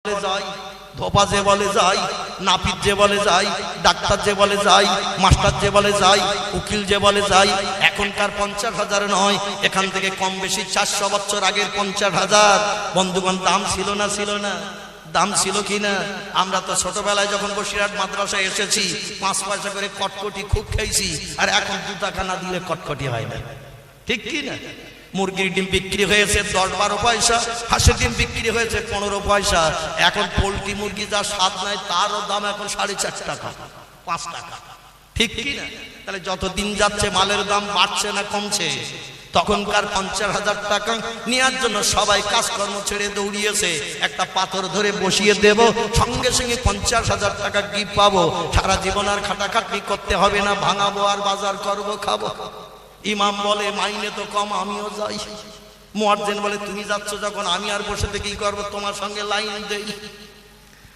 যাই, ধোপা যে বলে যাই, নাপিত যে বলে যাই, ডাক্তার যে বলে যাই, মাস্টার যে বলে যাই, উকিল যে বলে যাই। এখনকার 50,000 নয়, এখান থেকে কম বেশি 400 বছর আগের 50,000। বন্ধুগণ, দাম ছিল না? ছিল না? দাম ছিল কিনা? আমরা তো ছোটবেলায় যখন বসিরহাট মাদ্রাসায় এসেছি 5 পয়সা করে কটকটি খুব খেয়েছি, আর এখন 2 টাকা না দিলে কটকটি হয় না, ঠিক কি না? মুরগির ডিম বিক্রি হয়েছে 10-12 পয়সা, হাঁসের ডিম বিক্রি হয়েছে 15 পয়সা। এখন পোল্ট্রি মুরগি যা স্বাদ নাই তারও দাম এখন 4.5 টাকা, 5 টাকা, ঠিক কি না? তাহলে যত দিন যাচ্ছে মালের দাম বাড়ছে না কমছে? তখনকার 50,000 টাকা নেওয়ার জন্য সবাই কাজকর্ম ছেড়ে দৌড়িয়েছে। একটা পাথর ধরে বসিয়ে দেব, সঙ্গে সঙ্গে 50,000 টাকা গিফট পাবো। সারা জীবন আর খাটাখাটনি করতে হবে না, ভাঙাবো আর বাজার করবো, খাবো। ইমাম বলে মাইনে তো কম, আমিও যাই। মুয়াজ্জিন বলে তুমি যাচ্ছ যখন আমি আর বসে থেকে কি করবো, তোমার সঙ্গে লাইন দেই।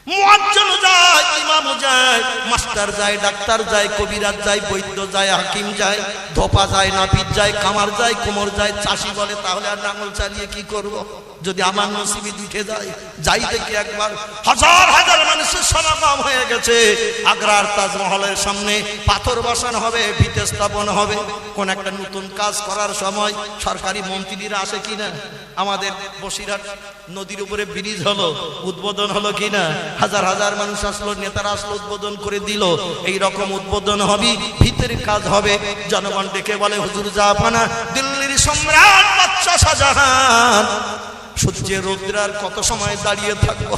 মুয়াজ্জিন যায়, ইমাম যায়, মাস্টার যায়, ডাক্তার যায়, কবিরাজ যায়, বৈদ্য যায়, হাকিম যায়, ধোপা যায়, নাপিত যায়, কামার যায়, কুমোর যায়। চাষি বলে তাহলে আর নাঙল চালিয়ে কি করব, যদি আমার নসিবে উঠে যায়। যাই দেখি একবার হাজার হাজার মানুষের সমাগম হয়ে গেছে। আগ্রার তাজমহলের সামনে পাথর বসানো হবে, ভিত স্থাপন হবে। কোন একটা নতুন কাজ করার সময় সরকারি মন্ত্রীরা আসে কিনা? আমাদের বসিরহাট নদীর উপরে ব্রিজ হলো, উদ্বোধন হলো কিনা? হাজার হাজার মানুষ আসলো, নেতারা আসলো, উদ্বোধন করে দিল। এই রকম উদ্বোধন হবে, ভিতরের কাজ হবে। জনগণ ডেকে বলে হুজুর জাহাপানা, দিল্লির সম্রাট বাদশা শাহজাহান, সূর্যের রৌদ্রার কত সময় দাঁড়িয়ে থাকবো,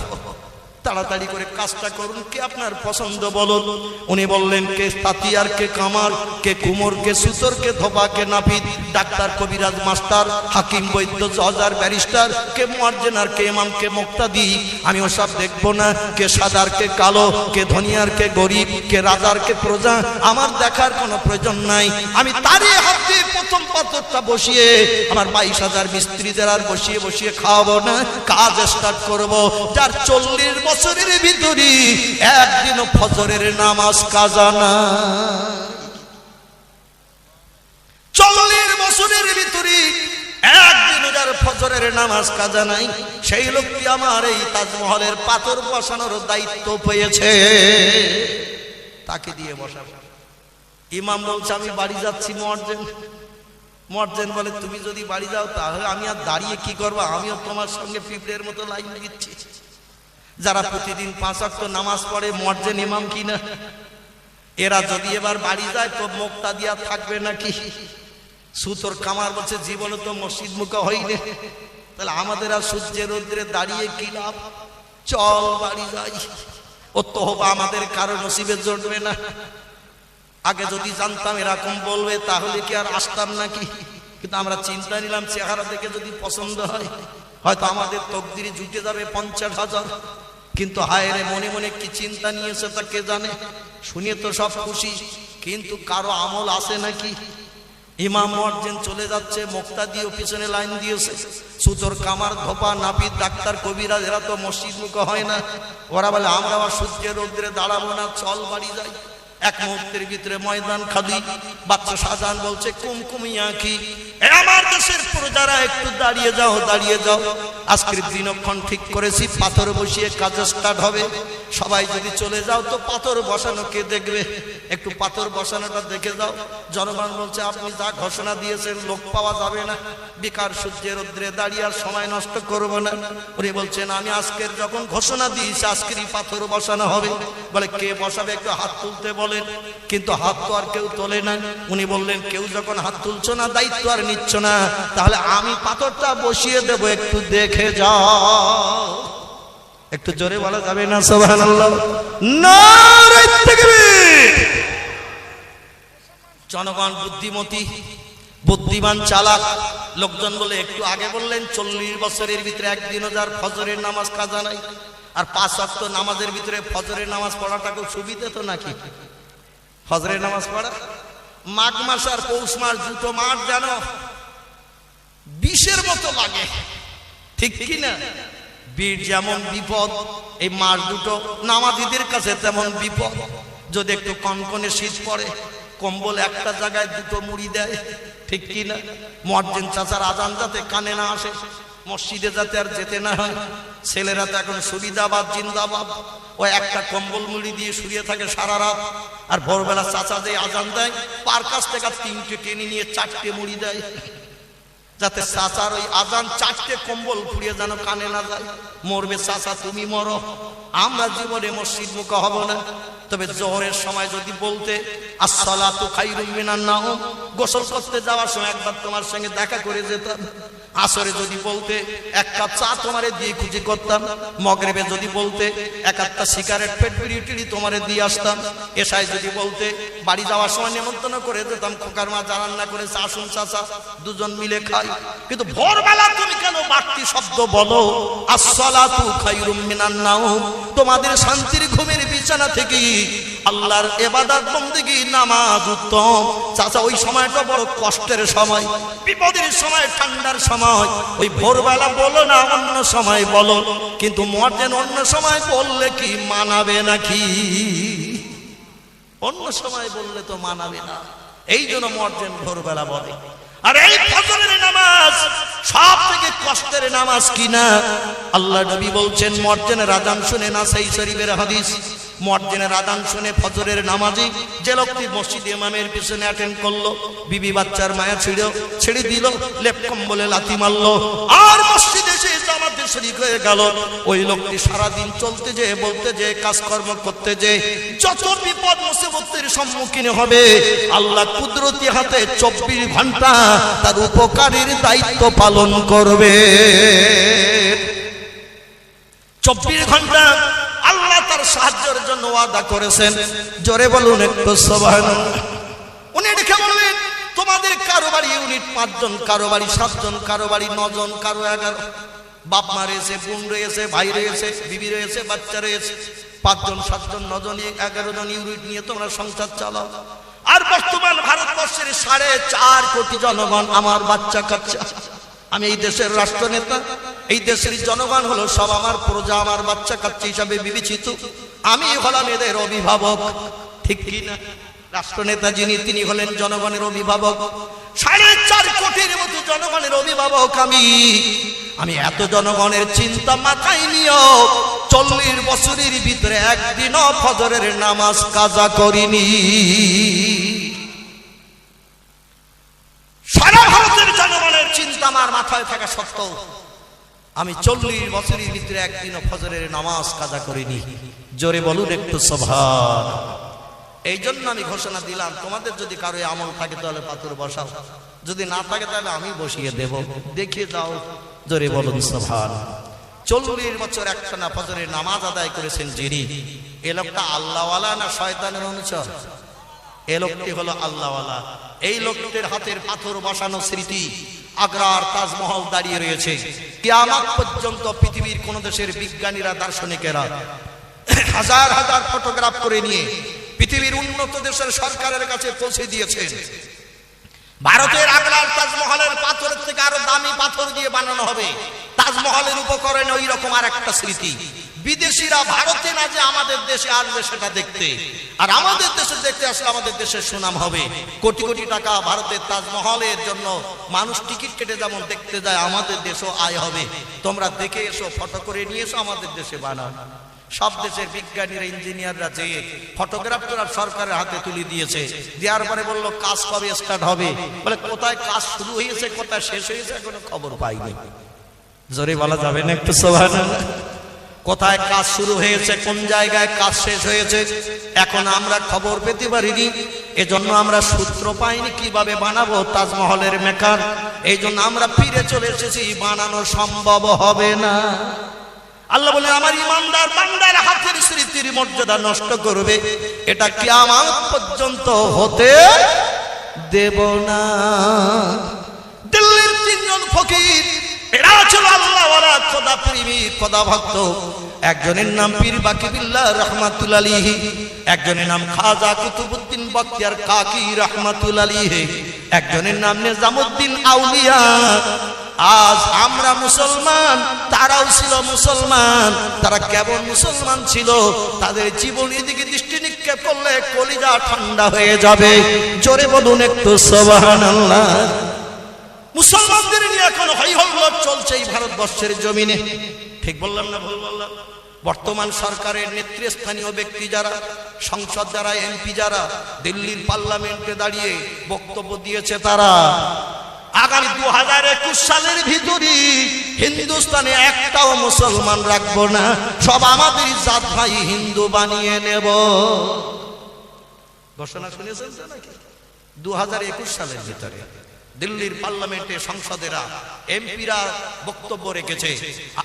তাড়াতাড়ি করে কাজটা করুন, কে আপনার পছন্দ বলুন। উনি বললেন কে তাঁতি আর কে কামার, কে কুমোর, কে সুতর, কে ধোপা, কে নাপিত, ডাক্তার, কবিরাজ, মাস্টার, হাকিম, বৈদ্য, জজ আর ব্যারিস্টার, কে মুয়াজ্জিন আর কে ইমাম, কে মুক্তাদি। আমি ওসব দেখবো না, কে সাদা আর কে কালো, কে ধনী আর কে গরিব, কে রাজা আর কে প্রজা, আমার দেখার কোনো প্রয়োজন নাই। আমি তারই হাত দিয়ে প্রথম পাথরটা বসিয়ে আমার 22,000 মিস্ত্রিদের আর বসিয়ে বসিয়ে খাওয়াবো না, কাজ স্টার্ট করবো। যার 40 বছরের ভিতরে একদিনও ফজরের নামাজ কাজা না, 40 বছরের ভিতরে একদিনও যার ফজরের নামাজ কাজা নাই, সেই লোকটি আমার এই তাজমহলের পাথর বসানোর দায়িত্ব পেয়েছে, তাকে দিয়ে বসাবো। ইমাম বলছে আমি বাড়ি যাচ্ছি। মুয়াজ্জিন বলে তুমি যদি বাড়ি যাও তাহলে আমি আর দাঁড়িয়ে কি করবো, আমিও তোমার সঙ্গে পিঁপড়ের মতো লাইন দিচ্ছি। যারা প্রতিদিন 5 ওয়াক্ত নামাজ পড়ে, মুয়াজ্জিন ইমাম কিনা, এরা যদি এবার বাড়ি যায় তো মুক্তাদি আর থাকবে নাকি? সুতোর কামার বলছে জীবনে তো মসজিদ মুখা হইনি, তাহলে আমাদের আর সূর্যের রৌদ্রে দাঁড়িয়ে কি লাভ, চল বাড়ি যাই। ও তো আমাদের কারো নসিবে জড়বে না। আগে যদি জানতাম এরকম বলবে তাহলে কি আর আসতাম নাকি? কিন্তু আমরা চিন্তা নিলাম চেহারা দেখে যদি পছন্দ হয় হয়তো আমাদের তকদিরে জুটে যাবে 50,000। কিন্তু হায় রে, মনে মনে কি চিন্তা নিয়েছে তা কে জানে। শুনে তো সব খুশি, কিন্তু কারো আমল আছে নাকি? ইমাম মুয়াজ্জিন চলে যাচ্ছে, মুক্তাদিও পিছনে লাইন দিয়েছে। সুতোর কামার, ধোপা, নাপিত, ডাক্তার, কবিরাজ এরা তো মসজিদ মুখ হয় না। ওরা বলে আমরা আবার সূর্যের রৌদ্রে দাঁড়াবো না, চল বাড়ি যাই। এক মুহূর্তের ভিতরে ময়দান খালি। বাদশা শাহজাহান বলছে কুমকুমিয়া কি, আমার দেশের প্রজারা একটু দাঁড়িয়ে যাও, দাঁড়িয়ে যাও। আজকের দিনক্ষণ ঠিক করেছি, পাথর বসিয়ে কাজ স্টার্ট হবে। সবাই যদি চলে যাও তো পাথর বসানো কে দেখবে, একটু পাথর বসানোটা দেখে যাও। জনগণ বলছে আপনি যা ঘোষণা দিয়েছেন লোক পাওয়া যাবে না, বেকার সূর্যের রৌদ্রে দাঁড়িয়ে আর সময় নষ্ট করব না। উনি বলছেন আমি আজকের যখন ঘোষণা দিয়েছি আজকেরই পাথর বসানো হবে। বলে কে বসাবে, একটু হাত তুলতে বলেন। কিন্তু হাত তো আর কেউ তোলে না। উনি বললেন কেউ যখন হাত তুলছো না, দায়িত্ব আর নিচ্ছ না, তাহলে আমি পাথরটা বসিয়ে দেব, একটু দেখে যাও। একটু জোরে বলা যাবে না সুবহানাল্লাহ? নারে তাকবীর। জনগণ বুদ্ধিমতী, বুদ্ধিমান, চালাক লোকজন বলে একটু আগে বললেন 40 বছরের ভিতরে একদিনও যার ফজরের নামাজ কাজা নাই। আর 5 ওয়াক্ত নামাজের ভিতরে ফজরের নামাজ পড়াটা খুব সুবিধা তো নাকি? ফজরের নামাজ পড়া মাঘ মাস আর পৌষ মাস দুটো মাস যেন বিষের মতো লাগে, ঠিক কি না? বীর যেমন বিপদ, এই মাস দুটো নামাজীদের কাছে তেমন বিপদ। যদি একটু কনকনে শীত পড়ে, কম্বল একটা জায়গায় দুটো মুড়ি দেয়, ঠিক কি না? মুয়াজ্জিন চাচার আজান যাতে কানে না আসে, মসজিদে যাতে আর যেতে না হয়। ছেলেরা তো এখন সুবিধাবাদ জিন্দাবাদ, ও একটা কম্বল মুড়ি দিয়ে শুয়ে থাকে সারা রাত, আর ভোরবেলা চাচা যে আজান দেয় পার কাছ থেকে 3টে টেনে নিয়ে 4টে মুড়ি দেয়, যাতে চাচার ওই আজান 4টে কম্বল ফুরিয়ে যেন কানে না যায়। মরবে চাচা, তুমি মরো, আমরা জীবনে মসজিদ মুখা হব না। তবে জোহরের সময় যদি বলতে আসসালাতু খায়রুম মিনান নাওম, গোসল করতে যাওয়ার সময় একবার তোমার সঙ্গে দেখা করে যেতাম। আসরে যদি বলতে 1 কাপ চা তোমারে দিয়ে খুঁজি করতাম। মগরিবে যদি বলতে 1 আধটা সিগারেট পেট বিড়ি টিড়ি তোমারে দিয়ে আসতাম। এশায় যদি বলতে বাড়ি যাওয়ার সময় নিমন্ত্রণ করে যেতাম, খোকার মা যা রান্না করেছে আসুন চাচা দুজন মিলে খাই। কিন্তু ভোরবেলা তুমি কেন বাড়তি শব্দ বলো আসসালাতু খায়রুম মিনান নাওম? তোমাদের শান্তির ঘুমের বিছানা থেকে আল্লাহর ইবাদত বন্দেগী নামাজ উত্তম। চাচা ওই সময়টা বড় কষ্টের সময়, বিপদের সময়, ঠান্ডার সময়। ওই ভোরবেলা বলো না, অন্য সময় বলো। কিন্তু মুয়াজ্জিন অন্য সময় বললে কি মানাবে নাকি? অন্য সময় বললে তো মানাবে না, এই জন্য মুয়াজ্জিন ভোরবেলা বলে। আর এই ফজরের নামাজ সব থেকে কষ্টের নামাজ কিনা? আল্লাহ নবী বলছেন মুয়াজ্জিনের আযান শুনে না, সেই শরীফের হাদিস, মুয়াজ্জিনের আযান শুনে ফজরের নামাজি যে লোকটি মসজিদে ইমামের পিছনে অ্যাটেন্ড করলো, বিবি বাচ্চার মায়া ছেড়ে দিল, লেপ কম্বলে লাথি মারলো, আর মসজিদে এসে জামাতে শরীক হয়ে গেল, ওই লোকটি সারাদিন চলতে যেয়ে বলতে যেয়ে কাজকর্ম করতে যেয়ে যত বিপদ মুসিবতের সম্মুখীন হবে, আল্লাহ কুদরতি হাতে 24 ঘন্টা তার উপকারীর দায়িত্ব পালন করবে। 24 ঘন্টা আল্লাহ তার সাহায্যের জন্য ওয়াদা করেছেন। জোরে বলুন একটু সুবহানাল্লাহ। উনি দেখে বলবেন তোমাদের কারো বাড়ি ইউনিট 5 জন, কারো বাড়ি 7 জন, কারো বাড়ি 9 জন, কারো 11, বাপ মা রয়েছে, বোন রয়েছে, ভাই রয়েছে, বিবি রয়েছে, বাচ্চা রয়েছে, 5 জন 7 জন 9 জন 11 জন ইউনিট নিয়ে তোমরা সংসার চালাও। আর বর্তমান ভারতবর্ষের 4.5 কোটি জনগণ আমার বাচ্চা কাচ্চা। আমি এই দেশের রাষ্ট্রনেতা, এই দেশের জনগণ হলো সব আমার প্রজা, আমার বাচ্চা কাচ্চা হিসাবে বিবেচিত। আমি হলাম এদের অভিভাবক, ঠিক কি না? রাষ্ট্রনেতা যিনি, তিনি হলেন জনগণের অভিভাবক। 4.5 কোটির মতো জনগণের অভিভাবক আমি এত জনগণের চিন্তা মাথায় নিয়েও 40 বছরের ভিতরে একদিনও ফজরের নামাজ কাজা করিনি। সারা ভারতের জনগণের চিন্তা আমার মাথায় থাকা সত্ত্বেও আমি 40 বছরের ভিতরে একদিনও ফজরের নামাজ কাজা করিনি। জোরে বলুন একটু সুবহানাল্লাহ। এই জন্য আমি ঘোষণা দিলাম, তোমাদের যদি কারো আমল থাকে তাহলে পাথর বসাও, যদি না থাকে তাহলে আমি বসিয়ে দেব, দেখিয়ে যাও। জোরে বলুন সুবহানাল্লাহ। 40 বছর একটানা ফজরের নামাজ আদায় করেছেন যিনি, এ লোকটা আল্লাহওয়ালা না শয়তানের অনুচর? এ লোকটি হলো আল্লাহওয়ালা। এই লোকটির হাতের পাথর বসানো স্মৃতি আগ্রার তাজমহল দাঁড়িয়ে রয়েছে। কিয়ামত পর্যন্ত পৃথিবীর কোন দেশের বিজ্ঞানীরা, দার্শনিকেরা হাজার হাজার ফটোগ্রাফ করে নিয়ে পৃথিবীর উন্নত দেশের সরকারের কাছে পৌঁছে দিয়েছেন। ভারতের আগ্রার তাজমহলের পাথরের থেকে আরো দামি পাথর দিয়ে বানানো হবে। তাজমহলের উপকরণে ওই রকম আর একটা স্মৃতি। বিদেশিরা ভারতে না যে আমাদের দেশে আসবে সেটা দেখতে, আর আমাদের দেশে দেখতে আসলে আমাদের দেশের সুনাম হবে। কোটি কোটি টাকা ভারতের তাজমহলের জন্য মানুষ টিকিট কেটে যেমন দেখতে যায়, আমাদের দেশও আয় হবে। তোমরা দেখে এসো, ফটো করে নিয়ে এসো, আমাদের দেশে বানাও। সব দেশের বিজ্ঞানীরা, ইঞ্জিনিয়াররা যে ফটোগ্রাফরা সরকারের হাতে তুলে দিয়েছে, দেওয়ার পরে বললো কাজ কবে স্টার্ট হবে? বলে কোথায় কাজ শুরু হয়েছে, কোথায় শেষ হয়েছে এখনো খবর পাইনি। জোরে বলা যাবে না একটু সুবহানাল্লাহ? কোথায় কাজ শুরু হয়েছে, কোন জায়গায় কাজ শেষ হয়েছে এখন আমরা খবর পেতে পারিনি। এজন্য আমরা সূত্র পাইনি কিভাবে বানাবো তাজমহলের মেকার। এই জন্য আমরা ফিরে চলে এসেছি, বানানো সম্ভব হবে না। আল্লাহ বলে আমার ইমানদার বান্দার হাতের স্মৃতির মর্যাদা নষ্ট করবে, এটা কিয়ামত পর্যন্ত হতে দেব না। দিল্লির 3 জন ফকির, এরা ছিল আল্লাহওয়ালা, খোদা প্রেমী, খোদা ভক্ত। একজনের নাম পীর বাকিবিল্লাহ রাহমাতুল্লাহ আলাইহি, একজনের নাম খাজা কুতুবউদ্দিন বখতিয়ার কাকি রাহমাতুল্লাহ আলাইহি, একজনের নাম নিজামউদ্দিন আউলিয়া। আজ আমরা মুসলমান, তারাও ছিল মুসলমান। তারা কেমন মুসলমান ছিল, তাদের জীবনের দিকে দৃষ্টি নিক্ষেপ করলে কলিজা ঠান্ডা হয়ে যাবে। জোরে বলুন একটু সুবহানাল্লাহ। মুসলমানদের নিয়ে এখন হই হল্লোড় চলছে এই ভারতবর্ষের জমিনে। ঠিক বললাম না ভুল বললাম? বর্তমান সরকারের নেতৃস্থানীয় ব্যক্তি যারা, সংসদ যারা, এমপি যারা দিল্লির পার্লামেন্টে দাঁড়িয়ে বক্তব্য দিয়েছে, তারা আগামী 2021 সালের ভিতরে হিন্দুস্তানে একটাও মুসলমান রাখবো না, সব আমাদের জাত ভাই হিন্দু বানিয়ে নেব। ঘোষণা শুনেছেন তো নাকি? 2021 সালের ভিতরে দিল্লির পার্লামেন্টে সংসদেরা, এমপিরা বক্তব্য রেখেছে,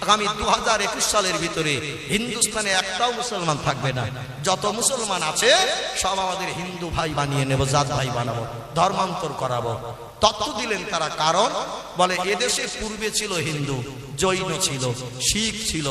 আগামী 2021 সালের ভিতরে হিন্দুস্তানে একটাও মুসলমান থাকবে না, যত মুসলমান আছে সব আমাদের হিন্দু ভাই বানিয়ে নেব, জাত ভাই বানাবো, ধর্মান্তর করাবো। তত্ত্ব দিলেন তারা, কারণ বলে এদেশে পূর্বে ছিল হিন্দু, জৈন ছিল, শিখ ছিল,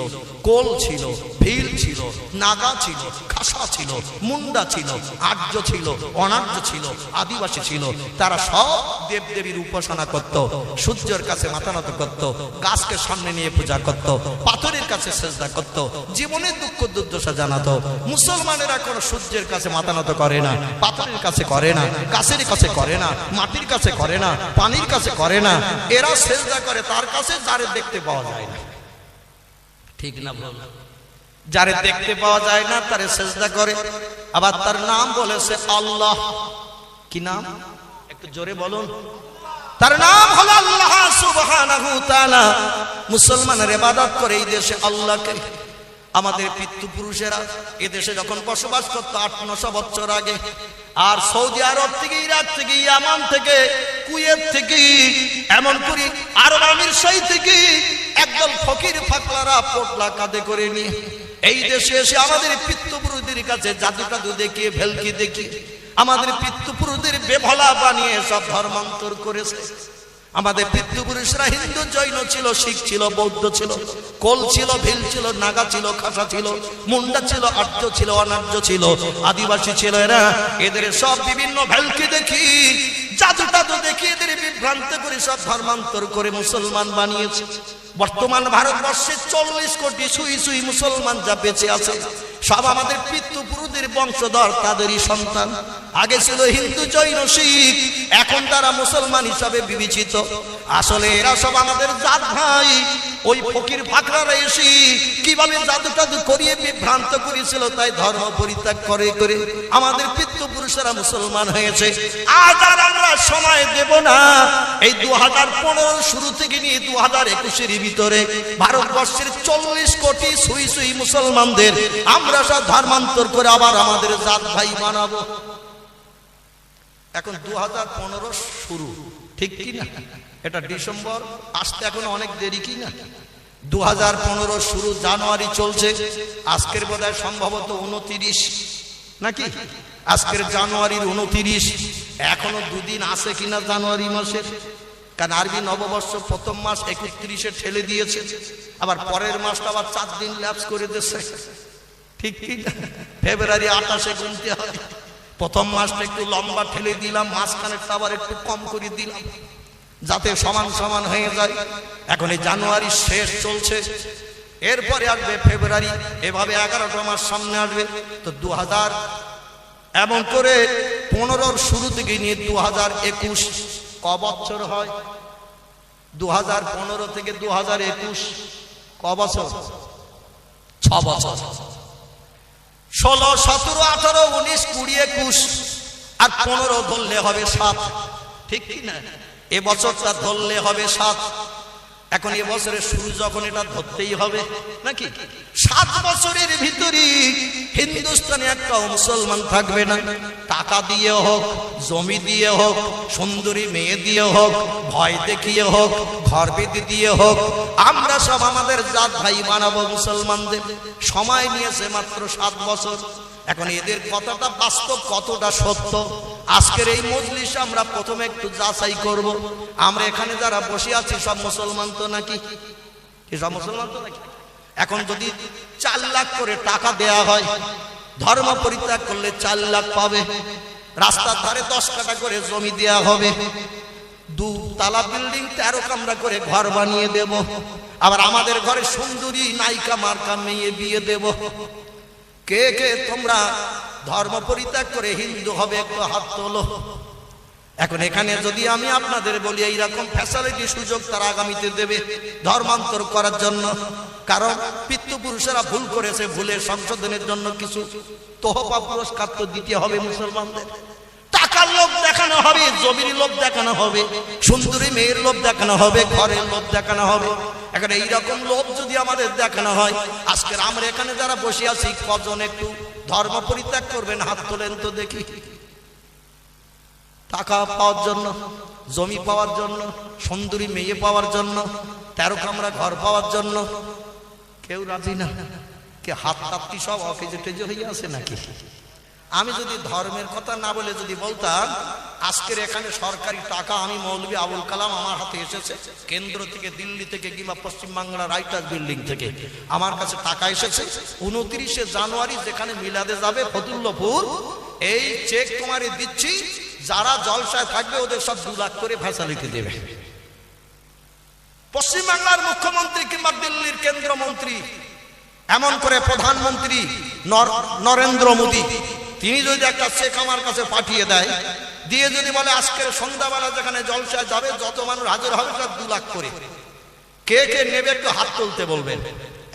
কোল ছিল, ভিল ছিল, নাগা ছিল, খাসা ছিল, মুন্ডা ছিল, আর্য ছিল, অনার্য ছিল, আদিবাসী ছিল। তারা সব দেবদেবীর উপাসনা করত, সূর্যের কাছে মাথা নত করত, গাছকে সামনে নিয়ে পূজা করত, পাথরের কাছে সেজদা করত, জীবনের দুঃখ দুর্দশা জানাতো। মুসলমানেরা কোনো সূর্যের কাছে মাথা নত করে না, পাথরের কাছে করে না, গাছের কাছে করে না, মাটির কাছে করে না, পানির কাছে করে না। এরা সেজদা করে তার কাছে যারে দেখতে পাওয়া যায় না। ঠিক না বল? যারে দেখতে পাওয়া যায় না তারে সেজদা করে, আবার তার নাম বলেছে আল্লাহ। কি নাম? একটু জোরে বলুন। তার নাম হলো আল্লাহ সুবহানাহু ওয়া তাআলা। মুসলমানের ইবাদত করে এই দেশে আল্লাহকে। আমাদের পিতৃপুরুষেরা এদেশে যখন বসবাস করতো 800-900 বছর আগে, আর সৌদি আরব থেকে, ইরাক থেকে, ইয়ামান থেকে, কুয়েত থেকে, এমন করে আরব আমির শাহী থেকে একদল ফকির ফাকলারা পোটলা কাঁধে করে নিয়ে এই দেশে এসে আমাদের পিতৃপুরুষদের কাছে জাদু টাদু দেখিয়ে, ভেলকি দেখিয়ে আমাদের পিতৃপুরুষদের বেভলা বানিয়ে সব ধর্মান্তর করেছে। আমাদের পিতৃপুরুষরা হিন্দু, জৈন ছিল, শিখ ছিল, বৌদ্ধ ছিল, কোল ছিল, ভিল ছিল, নাগা ছিল, খাসা ছিল, মুন্ডা ছিল, আর্য ছিল, অনার্য ছিল, আদিবাসী ছিল। এরা এদের সব বিভিন্ন ভেলকি দেখি, জাদু টাদু দেখি এদের বিভ্রান্ত করে সব ধর্মান্তর করে মুসলমান বানিয়েছে। বর্তমান ভারতবর্ষে 40 কোটি সুই সুই মুসলমান যা বেঁচে আছে সব আমাদের পিতৃপুরুষদের বংশধর, তাদেরই সন্তান। আগে ছিল হিন্দু, জৈন, শিখ, এখন তারা মুসলমান হিসাবে বিবেচিত। আসলে এরা সব আমাদের জাত ভাই। ওই ফকির ফাকরারা এসে কিভাবে জাদু টাদু করিয়ে বিভ্রান্ত করেছিল, তাই ধর্ম পরিত্যাগ করে করে আমাদের পিতৃপুরুষেরা মুসলমান হয়েছে। আজ আর আমরা সময় দেব না। এই 2015 শুরু থেকে নিয়ে 2021 ভিতরে ভারতবর্ষের 40 কোটি সুই সুই মুসলমানদের আমরা সব ধর্মান্তর করে আবার আমাদের জাত ভাই বানাবো। এখন 2015 শুরু, ঠিক কি না? এটা ডিসেম্বর, আসতে এখন অনেক দেরি কি না? 2015 শুরু, জানুয়ারি চলছে, আজকের বোধহয় সম্ভবত 29 নাকি? আজকের জানুয়ারির 29, এখনো 2 দিন আছে কিনা জানুয়ারি মাসের। কারণ আরবি নববর্ষ প্রথম মাস 31-এ ঠেলে দিয়েছে, আবার পরের মাসটা আবার 4 দিন ল্যাপস করে দিয়েছে। ঠিক কি? ফেব্রুয়ারি 28-এ গুনতে হয়। প্রথম মাসটা একটু লম্বা ঠেলে দিলাম, মাঝখানেরটা আবার একটু কম করে দিলাম, যাতে সমান সমান হয়ে যায়। এখন এই জানুয়ারি শেষ চলছে, এরপরে আসবে ফেব্রুয়ারি, এভাবে 11টা মাস সামনে আসবে। তো 2000 এমন করে 15 শুরু থেকে নিয়ে 2021 ক বছর হয়? 2015 থেকে 2021 ক বছর? 6 বছর। 16, 17, 18, 19, 20, 21 আর 15 ধরলে হবে 7। ঠিক কি না? এ বছরটা ধরলে হবে 7। এখন এ বছরের শুরু যখন, এটা ধরতেই হবে নাকি? 7 বছরের ভিতরে হিন্দুস্তানে একটাও মুসলমান থাকবে না। টাকা দিয়ে হোক, জমি দিয়ে হোক, সুন্দরী মেয়ে দিয়ে হোক, ভয় দেখিয়ে হোক, ঘর বেঁধে দিয়ে হোক, আমরা সব আমাদের জাত ভাই বানাবো মুসলমানদের। সময় নিয়েছে মাত্র 7 বছর। এখন এদের কথাটা বাস্তব কতটা সত্য, আজকের এই মজলিসে আমরা প্রথমে একটু যাচাই করব। আমরা এখানে যারা বসে আছি সব মুসলমান তো নাকি? সব মুসলমান তো নাকি? এখন যদি 4 লাখ করে টাকা দেয়া হয়, ধর্ম পরিত্যাগ করলে 4 লাখ পাবে। রাস্তার ধারে 10 কাঠা করে জমি দেয়া হবে, 2 তলা বিল্ডিং, 13 কামরা করে ঘর বানিয়ে দেব। আবার আমাদের ঘরে সুন্দরী নায়িকা মার্কা মেয়ে বিয়ে দেব। কে কে তোমরা ধর্ম পরিত্যাগ করে হিন্দু হবে? একটু হাত তোলো। এখন এখানে যদি আমি আপনাদের বলি এইরকম ফ্যাসিলিটি সুযোগ তারা আগামীতে দেবে ধর্মান্তর করার জন্য, কারণ পিতৃপুরুষেরা ভুল করেছে, ভুলের সংশোধনের জন্য কিছু তোহফা পুরস্কার তো দিতে হবে মুসলমানদের। টাকার লোভ দেখানো হবে, জমির লোভ দেখানো হবে, সুন্দরী মেয়ের লোভ দেখানো হবে, ঘরের লোভ দেখানো হবে। এখন এইরকম লোভ যদি আমাদের দেখানো হয়, আজকে আমরা এখানে যারা বসে আছি কজন একটু ধর্ম পরিত্যাগ করবেন? হাত তোলেন তো দেখি। টাকা পাওয়ার জন্য, জমি পাওয়ার জন্য, সুন্দরী মেয়ে পাওয়ার জন্য, 13 কামরা ঘর পাওয়ার জন্য কেউ রাজি না। কে হাত টাত্তি সব অকেজে টেজে হয়ে আছে নাকি? আমি যদি ধর্মের কথা না বলে যদি বলতাম আজকের এখানে সরকারি টাকা, আমি মৌলভী আবুল কালাম, আমার হাতে এসেছে কেন্দ্র থেকে, দিল্লি থেকে কিংবা পশ্চিমবাংলার রাইটার্স বিল্ডিং থেকে আমার কাছে টাকা এসেছে 29শে জানুয়ারি যেখানে মিলাদে যাবে ফতুল্লাপুর, এই চেক তোমারে দিচ্ছি, যারা জলসায় থাকবে ওদের সব 2 লাখ করে ফ্যাসিলিটি দেবে। পশ্চিমবাংলার মুখ্যমন্ত্রী কিংবা দিল্লির কেন্দ্রমন্ত্রী, এমন করে প্রধানমন্ত্রী নরেন্দ্র মোদী, তিনি যদি একটা চেক আমার কাছে পাঠিয়ে দেয়, দিয়ে যদি বলে আজকের সন্ধ্যাবেলা যেখানে জলসায় যাবে যত মানুষ হাজির হবে সব 2 লাখ করে, কে কে নেবে একটু হাত তুলতে বলবেন।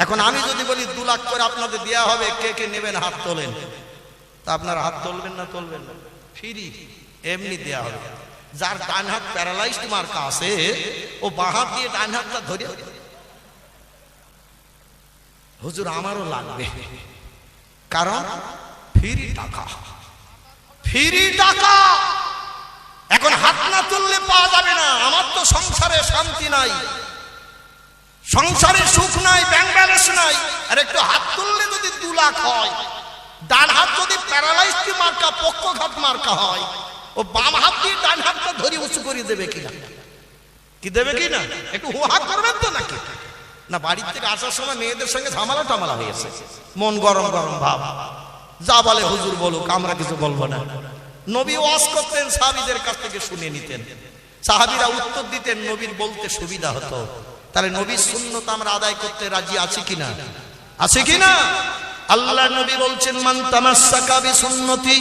এখন আমি যদি বলি 2 লাখ করে আপনাদের দেওয়া হবে, কে কে নেবেন হাত তোলেন। তা আপনারা হাত তুলবেন না? তুলবেন না? ফ্রি এমনি দেওয়া হবে। যার ডান হাত প্যারালাইজড মার্কা আছে ও বাঁ হাত দিয়ে ডান হাতটা ধরে, হুজুর আমারও লাগবে, কারণ ফ্রি টাকা, ফ্রি টাকা। এখন হাত না তুললে পাওয়া যাবে না। আমার তো সংসারে শান্তি নাই, সংসারে সুখ নাই, ব্যাংক ব্যালেন্স নাই, আর একটু হাত তুললে যদি 2 লাখ হয়, ডান হাত যদি প্যারালাইজড মার্কা, পক্ষঘাত মার্কা হয়, ও বাম হাত দিয়ে ডান হাতটা ধরে উঁচু করে দেবে কিনা? কি দেবে কিনা? একটু হুহা করবেন তো নাকি? না বাড়ির থেকে আসার সময় মেয়েদের সঙ্গে ঝামেলা টামালা হয়েছে, মন গরম গরম ভাব, যা বলে হুজুর বলুক, আমরা কিছু বলবো না। নবী ওয়াজ করতেন, সাহাবীদের কাছ থেকে শুনে নিতেন, সাহাবীরা উত্তর দিতেন, নবীর বলতে সুবিধা হতো। তাহলে নবীর সুন্নাত আমরা আদায় করতে রাজি আছি কিনা? আছে কিনা? আল্লাহ নবী বলছেন, মান তামাসসাকা বিসুন্নতি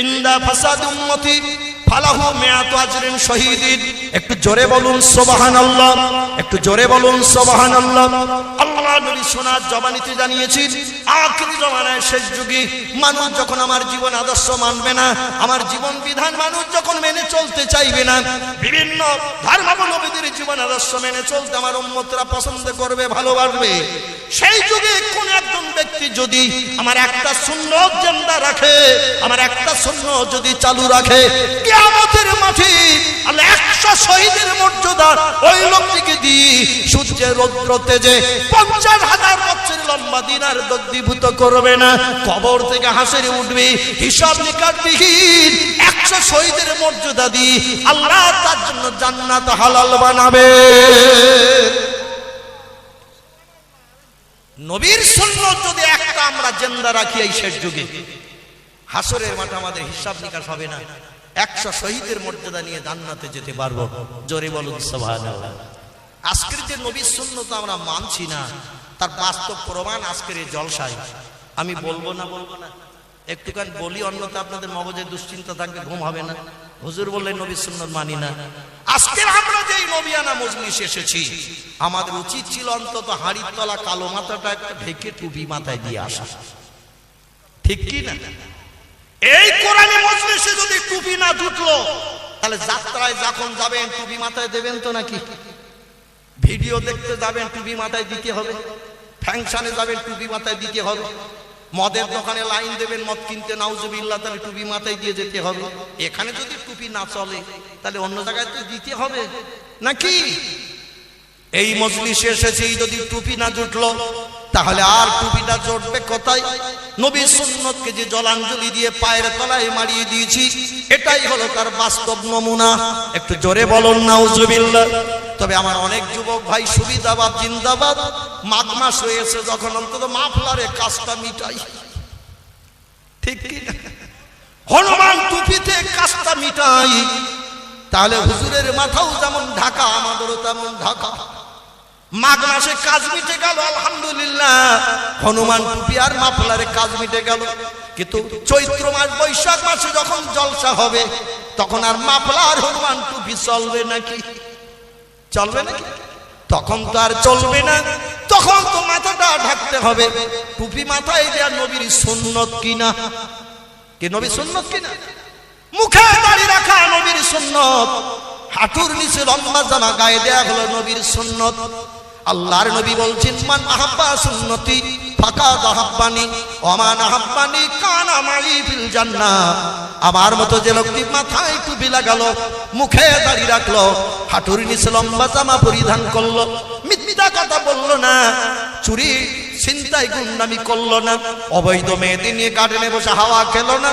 ইনদা ফাসাদ উম্মতি ফালাহু মিআতু আজরিন শহীদিন। একটু জোরে বলুন সুবহানাল্লাহ, একটু জোরে বলুন সুবহানাল্লাহ। আল্লাহ নবী সোনার জবানিতে জানিয়েছেন, আখির জামানায় শেষ যুগে মানুষ যখন আমার জীবন আদর্শ মানবে না, আমার জীবন বিধান মানুষ যখন মেনে চলতে চাইবে না, বিভিন্ন ধর্মাবলম্বীদের জীবন আদর্শ মেনে চলতে আমার উম্মতরা পছন্দ করবে, ভালোবাসবে, সেই যুগে কোন একজন ব্যক্তি যদি আমার একটা সুন্নাত জিন্দা রাখে, আমার একটা সুন্নাত যদি চালু রাখে, কিয়ামতের মাঠে আল্লাহ 100 শহীদের মর্যাদা ওই লোকটিকে দিয়ে সূর্যের রৌদ্র তেজে 50,000 বছর লম্বা দিন আর দগ্ধীভূত করবে না, কবর থেকে হাসিয়ে উঠবে, হিসাব নিকাশবিহীন 100 শহীদের মর্যাদা দিয়ে আল্লাহ তার জন্য জান্নাত হালাল বানাবে। নবীর সুন্নাত যদি একটা আমরা জিন্দা রাখি এই শেষ যুগে, হাসরের মাঠে আমাদের হিসাব নিকাশ হবে না, 100 শহীদের মর্যাদা নিয়ে জান্নাতে যেতে পারবো। জোরে বলুন সুবহানাল্লাহ। আজকের যে নবীর সুন্নাত আমরা মানছি না, তার বাস্তব প্রমাণ আজকের এই জলসায়। আমি বলবো না একটুখানি বলি, অন্যথা আপনাদের মগজে দুশ্চিন্তা থাকবে, ঘুম হবে না। হুজুর বললেন নবীর সুন্নাত মানি না। আজকে আমরা যেই নবিয়ানা মজলিসে এসেছি, আমাদের উচিত ছিল অন্তত হাড়ির তলা কালো মাথাটা একটা ঢেকে টুপি মাথায় দিয়ে আসা, ঠিক কি না? এই কোরআনী মজলিসে যদি টুপি না জুটলো, তাহলে যাত্রায় যখন যাবেন টুপি মাথায় দেবেন তো নাকি? ভিডিও দেখতে যাবেন টুপি মাথায় দিতে হবে, ফ্যাংশনে যাবেন টুপি মাথায় দিতে হবে, মদের দোকানে লাইন দেবেন মদ কিনতে, নাউজুবিল্লাহ, তাহলে টুপি মাথায় দিয়ে যেতে হবে। এখানে যদি টুপি না চলে তাহলে অন্য জায়গায় তো দিতে হবে নাকি? এই মজলিসে এসেছি যদি টুপি না জুটলো, তাহলে আর টুপিটা জুটবে কোথায়? নবীর সুন্নতকে যে জলাঞ্জলি দিয়ে পায়ের তলায় মারিয়ে দিয়েছি, এটাই হলো তার বাস্তব নমুনা। একটু জোরে বলুন নাউজুবিল্লাহ। তবে আমার অনেক যুবক ভাই সুবিধাবাদ জিন্দাবাদ, মাঘ মাস হয়েছে যখন অন্তত মাফলারে কাজটা মিটাই, ঠিক কি না? হনুমান টুপিতে কাজটা মিটাই, তাহলে হুজুরের মাথাও যেমন ঢাকা, আমাদেরও তেমন ঢাকা। মাঘ মাসে কাজ মিটে গেল আলহামদুলিল্লাহ, হনুমান টুপি আর মাফলারে কাজ মিটে গেল। কিন্তু চৈত্র মাস বৈশাখ মাসে যখন জলসা হবে, তখন আর মাফলার হনুমান টুপি চলবে নাকি? চলবে নাকি? তখন তো আর চলবে না, তখন তো মাথাটা ঢাকতে হবে। টুপি মাথায় দেয়া নবীর সুন্নত কিনা? কি নবীর সুন্নত কিনা? মুখে দাড়ি রাখা নবীর সুন্নত, হাঁটুর নিচে লম্বা জামা গায়ে দেয়া হলো নবীর সুন্নত। আল্লাহর নবী বলছেন, মান আহাব্বা সুন্নতি ফাকাদ আহাব্বানি ওয়া মান আহাব্বানি কানা মাই ফিল জান্নাহ। আমার মতো যে লোকটি মাথায় টুপি লাগালো, মুখে দাড়ি রাখলো, হাঁটুর নিচে লম্বা জামা পরিধান করলো, মিথ্যা কথা বললো না, চুরি ছিনতাই গুন্ডামি করলো না, অবৈধ মেয়েদের নিয়ে গার্ডেনে বসে হাওয়া খেলো না,